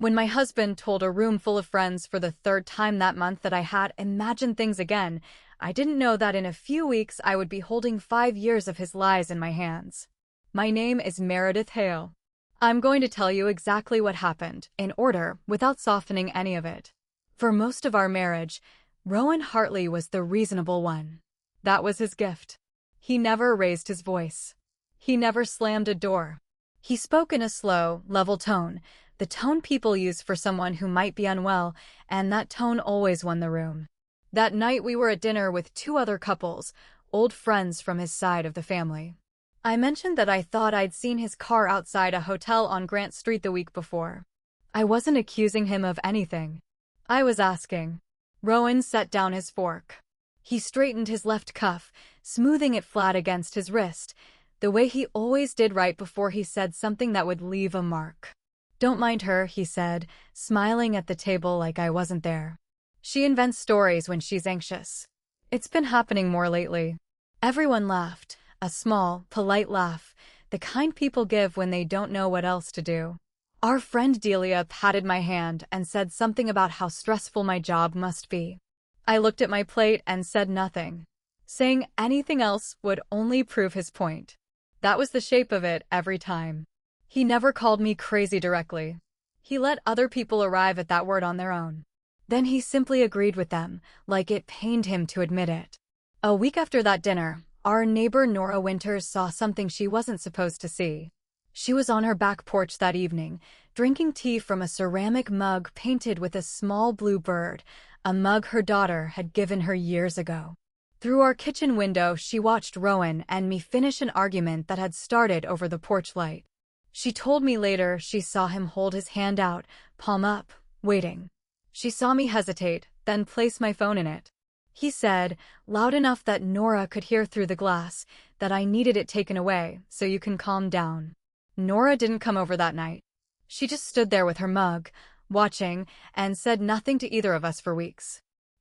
When my husband told a room full of friends for the third time that month that I had imagined things again, I didn't know that in a few weeks I would be holding 5 years of his lies in my hands. My name is Meredith Hale. I'm going to tell you exactly what happened, in order, without softening any of it. For most of our marriage, Rowan Hartley was the reasonable one. That was his gift. He never raised his voice. He never slammed a door. He spoke in a slow, level tone, the tone people use for someone who might be unwell, and that tone always won the room. That night we were at dinner with two other couples, old friends from his side of the family. I mentioned that I thought I'd seen his car outside a hotel on Grant Street the week before. I wasn't accusing him of anything. I was asking. Rowan set down his fork. He straightened his left cuff, smoothing it flat against his wrist, the way he always did right before he said something that would leave a mark. "Don't mind her," he said, smiling at the table like I wasn't there. "She invents stories when she's anxious. It's been happening more lately." Everyone laughed, a small, polite laugh, the kind people give when they don't know what else to do. Our friend Delia patted my hand and said something about how stressful my job must be. I looked at my plate and said nothing. Saying anything else would only prove his point. That was the shape of it every time. He never called me crazy directly. He let other people arrive at that word on their own. Then he simply agreed with them, like it pained him to admit it. A week after that dinner, our neighbor Nora Winters saw something she wasn't supposed to see. She was on her back porch that evening, drinking tea from a ceramic mug painted with a small blue bird, a mug her daughter had given her years ago. Through our kitchen window, she watched Rowan and me finish an argument that had started over the porch light. She told me later she saw him hold his hand out, palm up, waiting. She saw me hesitate, then place my phone in it. He said, loud enough that Nora could hear through the glass, that I needed it taken away, so you can calm down. Nora didn't come over that night. She just stood there with her mug, watching, and said nothing to either of us for weeks.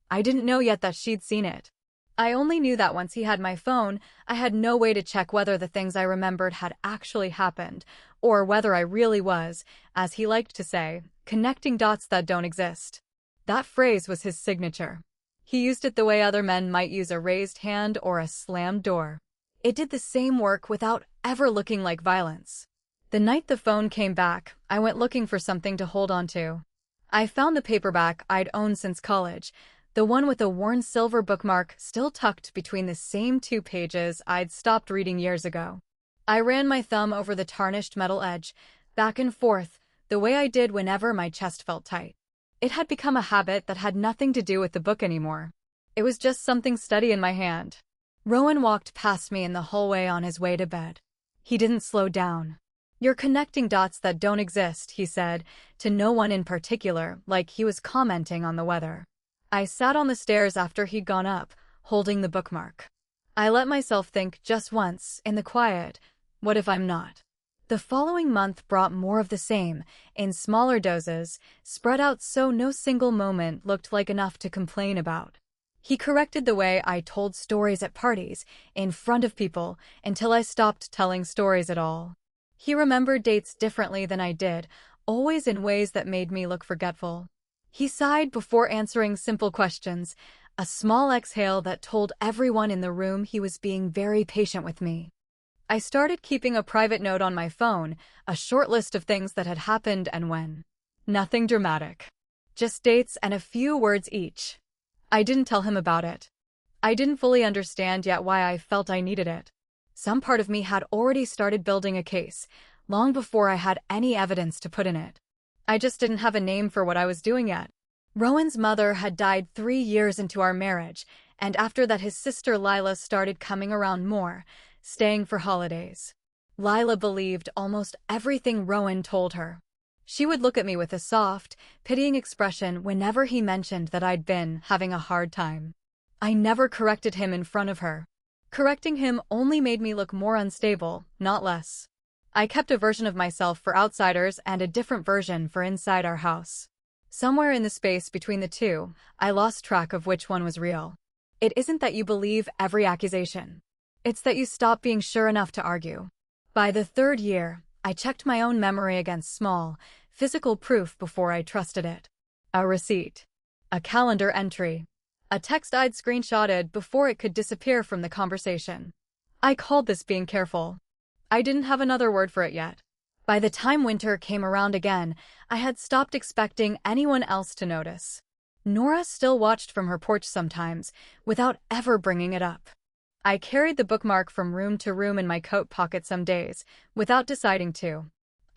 I didn't know yet that she'd seen it. I only knew that once he had my phone, I had no way to check whether the things I remembered had actually happened, or whether I really was, as he liked to say, connecting dots that don't exist. That phrase was his signature. He used it the way other men might use a raised hand or a slammed door. It did the same work without ever looking like violence. The night the phone came back, I went looking for something to hold on to. I found the paperback I'd owned since college, the one with a worn silver bookmark still tucked between the same 2 pages I'd stopped reading years ago. I ran my thumb over the tarnished metal edge, back and forth, the way I did whenever my chest felt tight. It had become a habit that had nothing to do with the book anymore. It was just something steady in my hand. Rowan walked past me in the hallway on his way to bed. He didn't slow down. "You're connecting dots that don't exist," he said, to no one in particular, like he was commenting on the weather. I sat on the stairs after he'd gone up, holding the bookmark. I let myself think just once, in the quiet, what if I'm not? The following month brought more of the same, in smaller doses, spread out so no single moment looked like enough to complain about. He corrected the way I told stories at parties, in front of people, until I stopped telling stories at all. He remembered dates differently than I did, always in ways that made me look forgetful. He sighed before answering simple questions, a small exhale that told everyone in the room he was being very patient with me. I started keeping a private note on my phone, a short list of things that had happened and when. Nothing dramatic. Just dates and a few words each. I didn't tell him about it. I didn't fully understand yet why I felt I needed it. Some part of me had already started building a case, long before I had any evidence to put in it. I just didn't have a name for what I was doing yet. Rowan's mother had died 3 years into our marriage, and after that his sister Lila started coming around more, staying for holidays. Lila believed almost everything Rowan told her. She would look at me with a soft, pitying expression whenever he mentioned that I'd been having a hard time. I never corrected him in front of her. Correcting him only made me look more unstable, not less. I kept a version of myself for outsiders and a different version for inside our house. Somewhere in the space between the two, I lost track of which one was real. It isn't that you believe every accusation. It's that you stop being sure enough to argue. By the 3rd year, I checked my own memory against small, physical proof before I trusted it. A receipt. A calendar entry. A text I'd screenshotted before it could disappear from the conversation. I called this being careful. I didn't have another word for it yet. By the time winter came around again, I had stopped expecting anyone else to notice. Nora still watched from her porch sometimes, without ever bringing it up. I carried the bookmark from room to room in my coat pocket some days, without deciding to.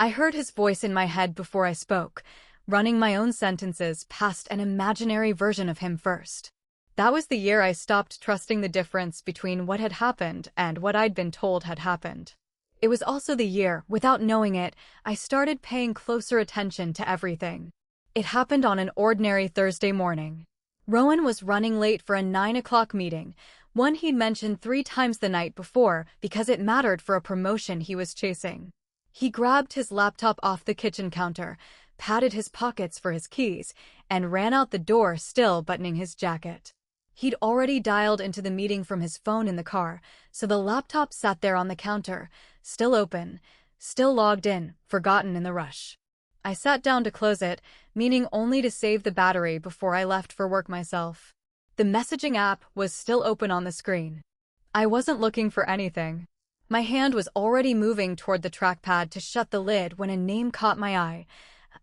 I heard his voice in my head before I spoke, running my own sentences past an imaginary version of him first. That was the year I stopped trusting the difference between what had happened and what I'd been told had happened. It was also the year, without knowing it, I started paying closer attention to everything. It happened on an ordinary Thursday morning. Rowan was running late for a 9 o'clock meeting, one he'd mentioned 3 times the night before because it mattered for a promotion he was chasing. He grabbed his laptop off the kitchen counter, patted his pockets for his keys, and ran out the door, still buttoning his jacket. He'd already dialed into the meeting from his phone in the car, so the laptop sat there on the counter, still open, still logged in, forgotten in the rush. I sat down to close it, meaning only to save the battery before I left for work myself. The messaging app was still open on the screen. I wasn't looking for anything. My hand was already moving toward the trackpad to shut the lid when a name caught my eye,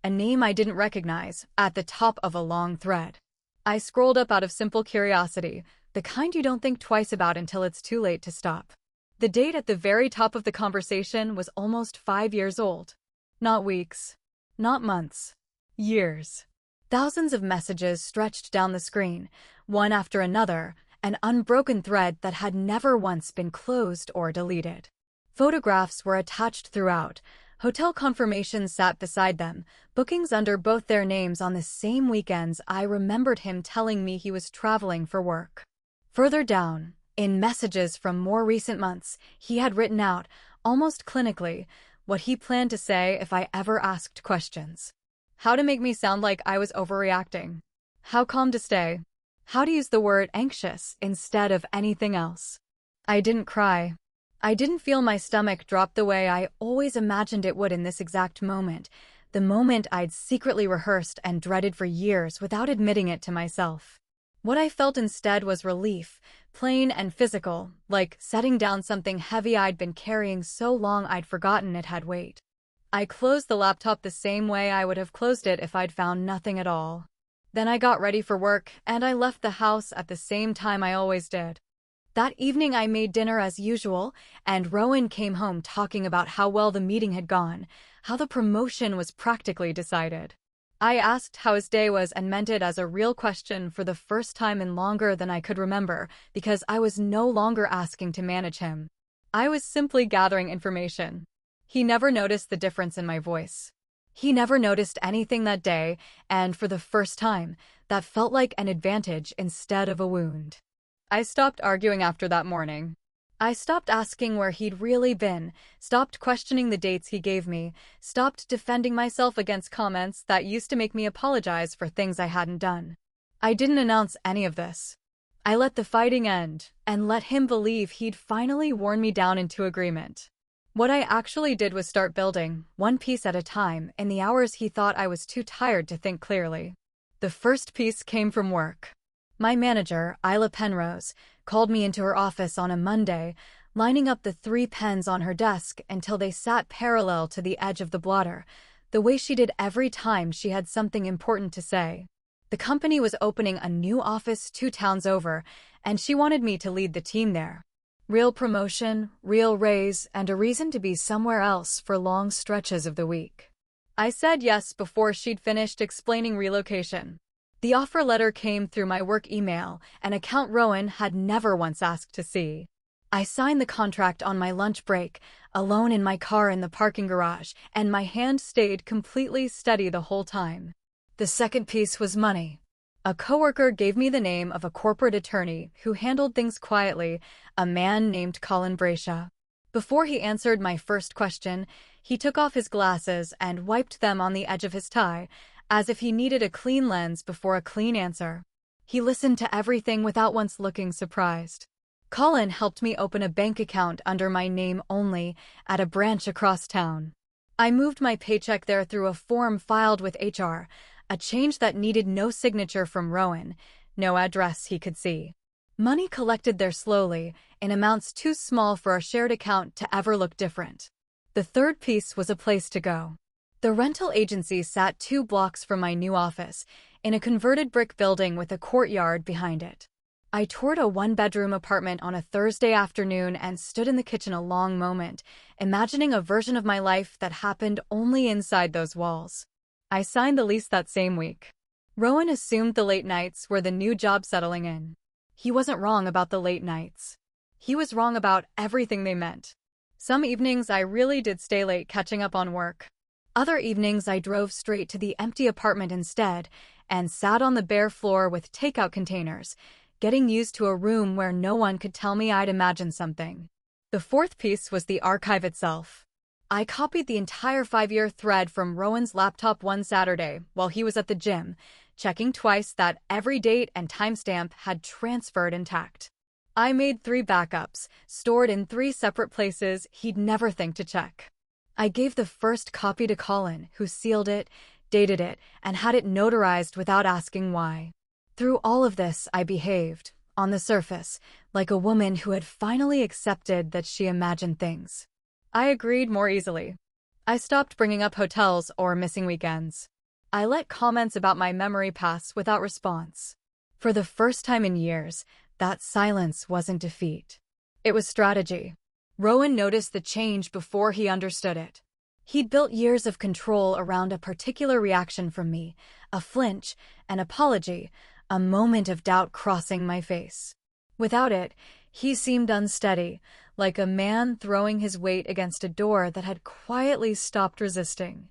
a name I didn't recognize, at the top of a long thread. I scrolled up out of simple curiosity, the kind you don't think twice about until it's too late to stop. The date at the very top of the conversation was almost 5 years old. Not weeks. Not months. Years. Thousands of messages stretched down the screen, one after another, an unbroken thread that had never once been closed or deleted. Photographs were attached throughout. Hotel confirmations sat beside them, bookings under both their names on the same weekends I remembered him telling me he was traveling for work. Further down, in messages from more recent months, he had written out, almost clinically, what he planned to say if I ever asked questions. How to make me sound like I was overreacting. How calm to stay. How to use the word anxious instead of anything else. I didn't cry. I didn't feel my stomach drop the way I always imagined it would in this exact moment, the moment I'd secretly rehearsed and dreaded for years without admitting it to myself. What I felt instead was relief, plain and physical, like setting down something heavy I'd been carrying so long I'd forgotten it had weight. I closed the laptop the same way I would have closed it if I'd found nothing at all. Then I got ready for work, and I left the house at the same time I always did. That evening I made dinner as usual, and Rowan came home talking about how well the meeting had gone, how the promotion was practically decided. I asked how his day was and meant it as a real question for the first time in longer than I could remember, because I was no longer asking to manage him. I was simply gathering information. He never noticed the difference in my voice. He never noticed anything that day, and for the first time, that felt like an advantage instead of a wound. I stopped arguing after that morning. I stopped asking where he'd really been, stopped questioning the dates he gave me, stopped defending myself against comments that used to make me apologize for things I hadn't done. I didn't announce any of this. I let the fighting end, and let him believe he'd finally worn me down into agreement. What I actually did was start building, one piece at a time, in the hours he thought I was too tired to think clearly. The first piece came from work. My manager, Isla Penrose, called me into her office on a Monday, lining up the 3 pens on her desk until they sat parallel to the edge of the blotter, the way she did every time she had something important to say. The company was opening a new office 2 towns over, and she wanted me to lead the team there. Real promotion, real raise, and a reason to be somewhere else for long stretches of the week. I said yes before she'd finished explaining relocation. The offer letter came through my work email, an account Rowan had never once asked to see. I signed the contract on my lunch break, alone in my car in the parking garage, and my hand stayed completely steady the whole time. The second piece was money. A coworker gave me the name of a corporate attorney who handled things quietly, a man named Colin Brascia. Before he answered my first question, he took off his glasses and wiped them on the edge of his tie, as if he needed a clean lens before a clean answer. He listened to everything without once looking surprised. Colin helped me open a bank account under my name only at a branch across town. I moved my paycheck there through a form filed with HR, a change that needed no signature from Rowan, no address he could see. Money collected there slowly, in amounts too small for our shared account to ever look different. The third piece was a place to go. The rental agency sat 2 blocks from my new office, in a converted brick building with a courtyard behind it. I toured a 1-bedroom apartment on a Thursday afternoon and stood in the kitchen a long moment, imagining a version of my life that happened only inside those walls. I signed the lease that same week. Rowan assumed the late nights were the new job settling in. He wasn't wrong about the late nights. He was wrong about everything they meant. Some evenings I really did stay late catching up on work. Other evenings I drove straight to the empty apartment instead and sat on the bare floor with takeout containers, getting used to a room where no one could tell me I'd imagined something. The fourth piece was the archive itself. I copied the entire 5-year thread from Rowan's laptop one Saturday while he was at the gym, checking twice that every date and timestamp had transferred intact. I made 3 backups, stored in 3 separate places he'd never think to check. I gave the first copy to Colin, who sealed it, dated it, and had it notarized without asking why. Through all of this, I behaved, on the surface, like a woman who had finally accepted that she imagined things. I agreed more easily. I stopped bringing up hotels or missing weekends. I let comments about my memory pass without response. For the first time in years, that silence wasn't defeat. It was strategy. Rowan noticed the change before he understood it. He'd built years of control around a particular reaction from me, a flinch, an apology, a moment of doubt crossing my face. Without it, he seemed unsteady, like a man throwing his weight against a door that had quietly stopped resisting.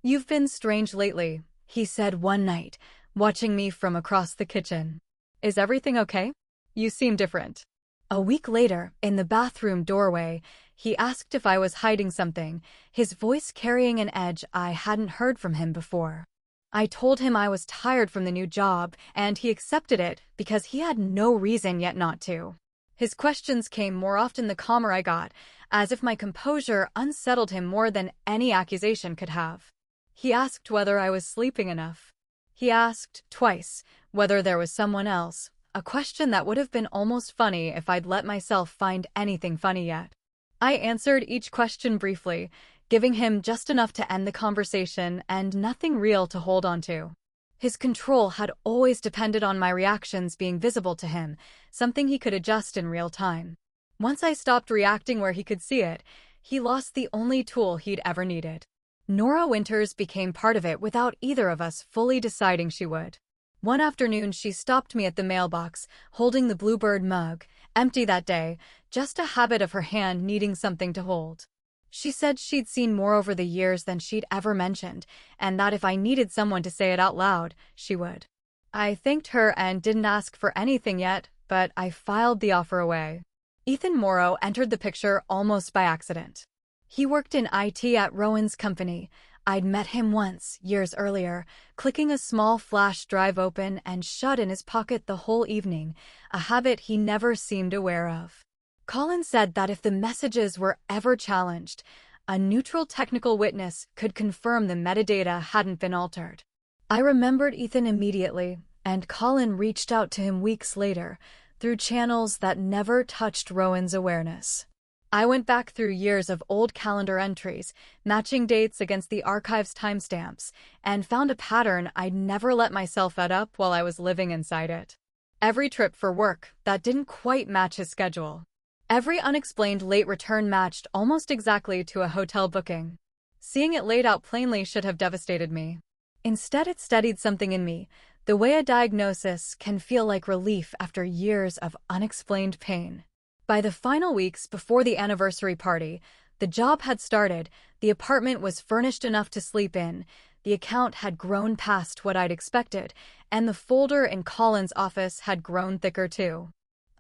"You've been strange lately," he said one night, watching me from across the kitchen. "Is everything okay? You seem different." A week later, in the bathroom doorway, he asked if I was hiding something, his voice carrying an edge I hadn't heard from him before. I told him I was tired from the new job, and he accepted it because he had no reason yet not to. His questions came more often the calmer I got, as if my composure unsettled him more than any accusation could have. He asked whether I was sleeping enough. He asked, twice, whether there was someone else, a question that would have been almost funny if I'd let myself find anything funny yet. I answered each question briefly, giving him just enough to end the conversation and nothing real to hold on to. His control had always depended on my reactions being visible to him, something he could adjust in real time. Once I stopped reacting where he could see it, he lost the only tool he'd ever needed. Nora Winters became part of it without either of us fully deciding she would. One afternoon, she stopped me at the mailbox, holding the Bluebird mug, empty that day, just a habit of her hand needing something to hold. She said she'd seen more over the years than she'd ever mentioned, and that if I needed someone to say it out loud, she would. I thanked her and didn't ask for anything yet, but I filed the offer away. Ethan Morrow entered the picture almost by accident. He worked in IT at Rowan's company. I'd met him once, years earlier, clicking a small flash drive open and shut in his pocket the whole evening, a habit he never seemed aware of. Colin said that if the messages were ever challenged, a neutral technical witness could confirm the metadata hadn't been altered. I remembered Ethan immediately, and Colin reached out to him weeks later, through channels that never touched Rowan's awareness. I went back through years of old calendar entries, matching dates against the archive's timestamps, and found a pattern I'd never let myself add up while I was living inside it. Every trip for work that didn't quite match his schedule. Every unexplained late return matched almost exactly to a hotel booking. Seeing it laid out plainly should have devastated me. Instead, it steadied something in me, the way a diagnosis can feel like relief after years of unexplained pain. By the final weeks before the anniversary party, the job had started, the apartment was furnished enough to sleep in, the account had grown past what I'd expected, and the folder in Colin's office had grown thicker too.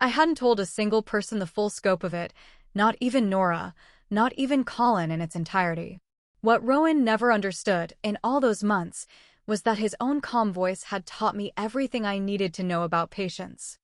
I hadn't told a single person the full scope of it, not even Nora, not even Colin in its entirety. What Rowan never understood in all those months was that his own calm voice had taught me everything I needed to know about patience.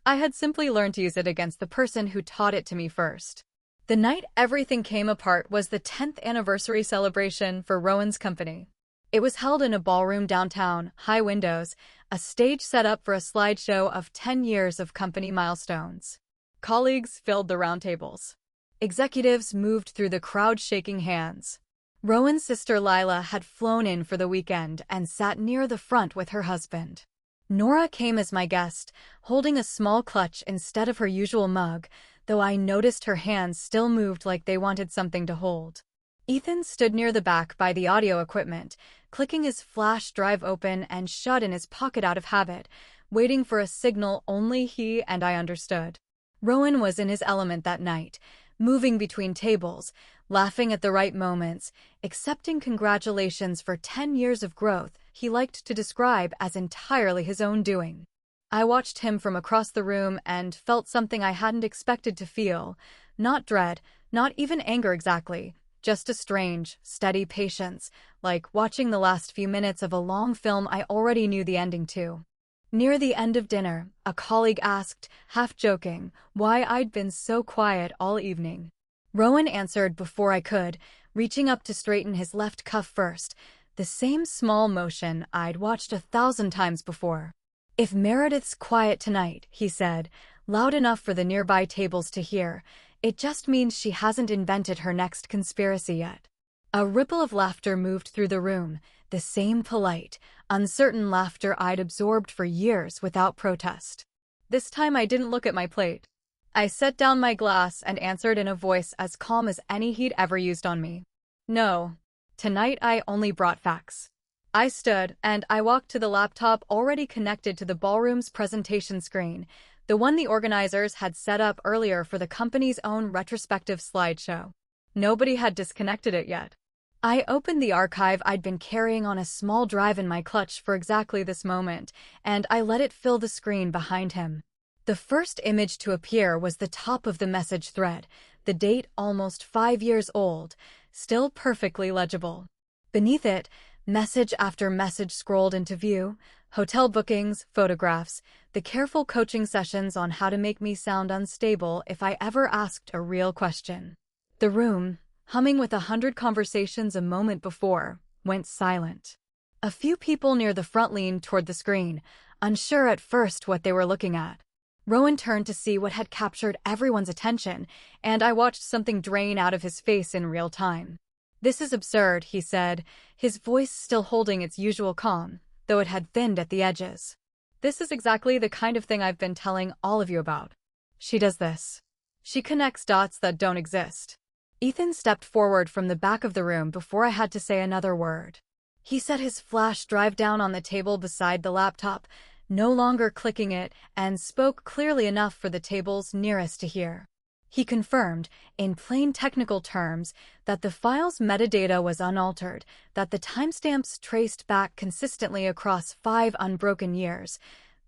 I had simply learned to use it against the person who taught it to me first. The night everything came apart was the 10th anniversary celebration for Rowan's company. It was held in a ballroom downtown, high windows, a stage set up for a slideshow of 10 years of company milestones. Colleagues filled the round tables. Executives moved through the crowd shaking hands. Rowan's sister Lila had flown in for the weekend and sat near the front with her husband. Nora came as my guest, holding a small clutch instead of her usual mug, though I noticed her hands still moved like they wanted something to hold. Ethan stood near the back by the audio equipment, clicking his flash drive open and shut in his pocket out of habit, waiting for a signal only he and I understood. Rowan was in his element that night, moving between tables, laughing at the right moments, accepting congratulations for 10 years of growth he liked to describe as entirely his own doing. I watched him from across the room and felt something I hadn't expected to feel. Not dread, not even anger exactly, just a strange, steady patience, like watching the last few minutes of a long film I already knew the ending to. Near the end of dinner, a colleague asked, half joking, why I'd been so quiet all evening. Rowan answered before I could, reaching up to straighten his left cuff first, the same small motion I'd watched 1,000 times before. If Meredith's quiet tonight, he said, loud enough for the nearby tables to hear, it just means she hasn't invented her next conspiracy yet. A ripple of laughter moved through the room, the same polite, uncertain laughter I'd absorbed for years without protest. This time I didn't look at my plate. I set down my glass and answered in a voice as calm as any he'd ever used on me. No, tonight I only brought facts. I stood, and I walked to the laptop already connected to the ballroom's presentation screen, the one the organizers had set up earlier for the company's own retrospective slideshow. Nobody had disconnected it yet. I opened the archive I'd been carrying on a small drive in my clutch for exactly this moment, and I let it fill the screen behind him. The first image to appear was the top of the message thread, the date almost 5 years old, still perfectly legible. Beneath it, message after message scrolled into view, hotel bookings, photographs, the careful coaching sessions on how to make me sound unstable if I ever asked a real question. The room, humming with 100 conversations a moment before, went silent. A few people near the front leaned toward the screen, unsure at first what they were looking at. Rowan turned to see what had captured everyone's attention, and I watched something drain out of his face in real time. "This is absurd," he said, his voice still holding its usual calm, though it had thinned at the edges. "This is exactly the kind of thing I've been telling all of you about. She does this. She connects dots that don't exist." Ethan stepped forward from the back of the room before I had to say another word. He set his flash drive down on the table beside the laptop, no longer clicking it, and spoke clearly enough for the tables nearest to hear. He confirmed, in plain technical terms, that the file's metadata was unaltered, that the timestamps traced back consistently across 5 unbroken years,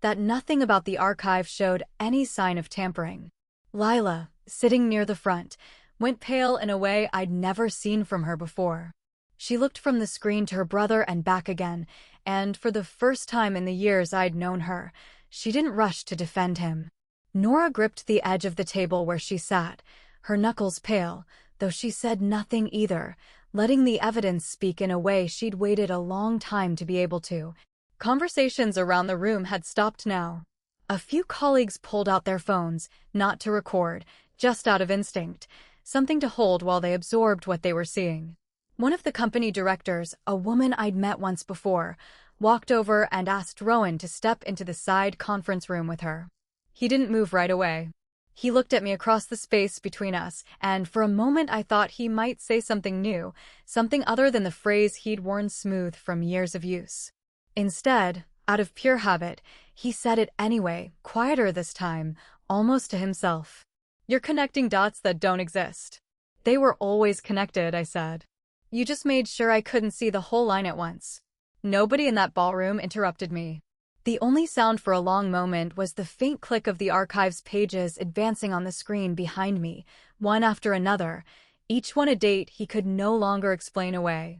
that nothing about the archive showed any sign of tampering. Lila, sitting near the front, went pale in a way I'd never seen from her before. She looked from the screen to her brother and back again, and for the first time in the years I'd known her, she didn't rush to defend him. Nora gripped the edge of the table where she sat, her knuckles pale, though she said nothing either, letting the evidence speak in a way she'd waited a long time to be able to. Conversations around the room had stopped now. A few colleagues pulled out their phones, not to record, just out of instinct, something to hold while they absorbed what they were seeing. One of the company directors, a woman I'd met once before, walked over and asked Rowan to step into the side conference room with her. He didn't move right away. He looked at me across the space between us, and for a moment I thought he might say something new, something other than the phrase he'd worn smooth from years of use. Instead, out of pure habit, he said it anyway, quieter this time, almost to himself. "You're connecting dots that don't exist." "They were always connected," I said. "You just made sure I couldn't see the whole line at once." Nobody in that ballroom interrupted me. The only sound for a long moment was the faint click of the archive's pages advancing on the screen behind me, one after another, each one a date he could no longer explain away.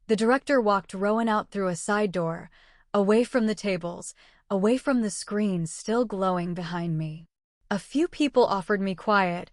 The director walked Rowan out through a side door, away from the tables, away from the screen still glowing behind me. A few people offered me quiet,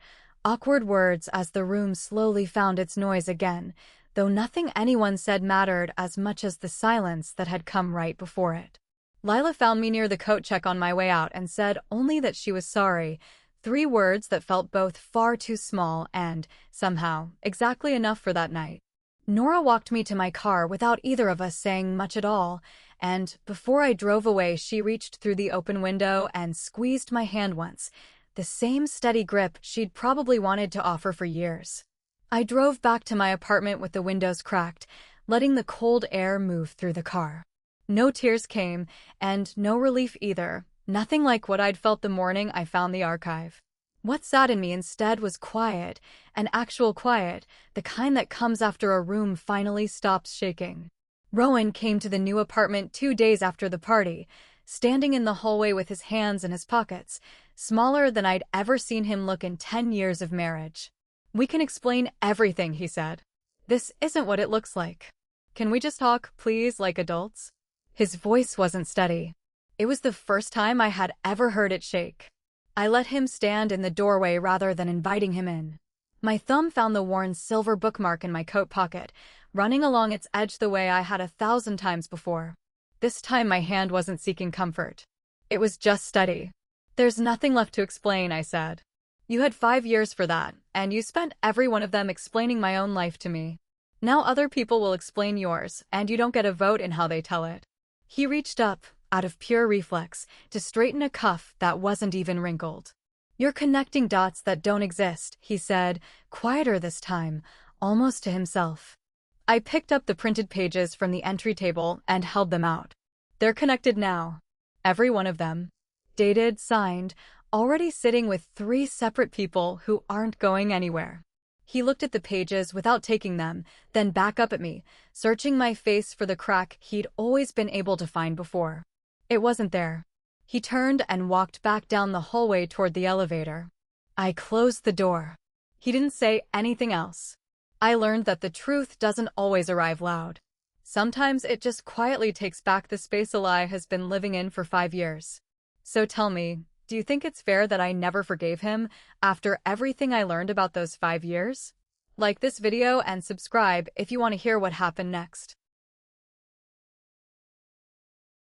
Awkward words as the room slowly found its noise again, though nothing anyone said mattered as much as the silence that had come right before it. Lila found me near the coat check on my way out and said only that she was sorry, 3 words that felt both far too small and, somehow, exactly enough for that night. Nora walked me to my car without either of us saying much at all, and before I drove away she reached through the open window and squeezed my hand once, the same steady grip she'd probably wanted to offer for years. I drove back to my apartment with the windows cracked, letting the cold air move through the car. No tears came, and no relief either, nothing like what I'd felt the morning I found the archive. What saddened me instead was quiet, an actual quiet, the kind that comes after a room finally stops shaking. Rowan came to the new apartment 2 days after the party, standing in the hallway with his hands in his pockets, smaller than I'd ever seen him look in 10 years of marriage. "We can explain everything," he said. "This isn't what it looks like. Can we just talk, please, like adults?" His voice wasn't steady. It was the first time I had ever heard it shake. I let him stand in the doorway rather than inviting him in. My thumb found the worn silver bookmark in my coat pocket, running along its edge the way I had 1,000 times before. This time my hand wasn't seeking comfort. It was just steady. "There's nothing left to explain," I said. "You had 5 years for that, and you spent every one of them explaining my own life to me. Now other people will explain yours, and you don't get a vote in how they tell it." He reached up, out of pure reflex, to straighten a cuff that wasn't even wrinkled. "You're connecting dots that don't exist," he said, quieter this time, almost to himself. I picked up the printed pages from the entry table and held them out. "They're connected now. Every one of them. Dated, signed, already sitting with 3 separate people who aren't going anywhere." He looked at the pages without taking them, then back up at me, searching my face for the crack he'd always been able to find before. It wasn't there. He turned and walked back down the hallway toward the elevator. I closed the door. He didn't say anything else. I learned that the truth doesn't always arrive loud. Sometimes it just quietly takes back the space a lie has been living in for 5 years. So tell me, do you think it's fair that I never forgave him after everything I learned about those 5 years? Like this video and subscribe if you want to hear what happened next.